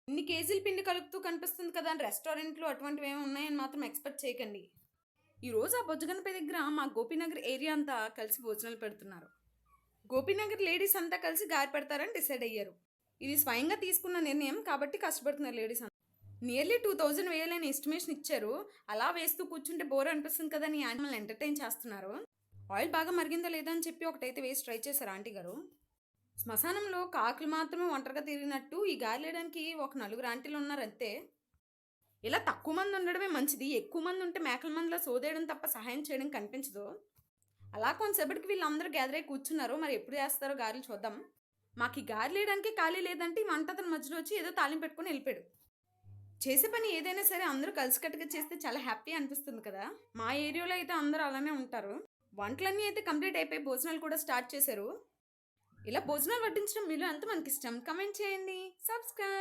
ఇన్ని కేజీల పిండి కలుపుతూ కనిపిస్తుంది కదా అని రెస్టారెంట్లు అటువంటివి ఏమి ఉన్నాయని మాత్రం ఎక్స్పెక్ట్ చేయకండి. ఈరోజు ఆ బొజ్జగనపై దగ్గర మా గోపీనగర్ ఏరియా అంతా కలిసి భోజనాలు పెడుతున్నారు. గోపీనగర్ లేడీస్ అంతా కలిసి గారి పెడతారని డిసైడ్ అయ్యారు. ఇది స్వయంగా తీసుకున్న నిర్ణయం కాబట్టి కష్టపడుతున్నారు లేడీస్ అంతా. నియర్లీ 2000 వేయాలని ఎస్టిమేషన్ ఇచ్చారు. అలా వేస్తూ కూర్చుంటే బోర్ అనిపిస్తుంది కదా అని యానిమల్ ఎంటర్టైన్ చేస్తున్నారు. ఆయిల్ బాగా మరిగిందా లేదా అని చెప్పి ఒకటైతే వేసి ట్రై చేశారు ఆంటీ గారు. శ్మశానంలో కాకులు మాత్రమే ఒంటరిగా తిరిగినట్టు ఈ గాలియడానికి ఒక 4 ఆంటీలు ఉన్నారు అంతే. ఇలా తక్కువ మంది ఉండడమే మంచిది. ఎక్కువ మంది ఉంటే మేకల మందిలో సోదేయడం తప్ప సహాయం చేయడం కనిపించదు. అలా కొంతసేపటికి వీళ్ళందరూ గ్యాదర్ అయి కూర్చున్నారు. మరి ఎప్పుడు చేస్తారో గారెలు చూద్దాం. మాకు ఈ గారెలు వేయడానికి ఖాళీ లేదంటే ఈ వంటతను మధ్యలో వచ్చి ఏదో తాలింపు పెట్టుకుని వెళ్ళిపోయాడు. చేసే పని ఏదైనా సరే అందరూ కలిసికట్టుగా చేస్తే చాలా హ్యాపీ అనిపిస్తుంది కదా. మా ఏరియాలో అయితే అందరూ అలానే ఉంటారు. వంటలన్నీ అయితే కంప్లీట్ అయిపోయి భోజనాలు కూడా స్టార్ట్ చేశారు. ఇలా భోజనాలు వడ్డించడం మీలో ఎంత మనకి ఇష్టం? కమెంట్ చేయండి. సబ్స్క్రైబ్.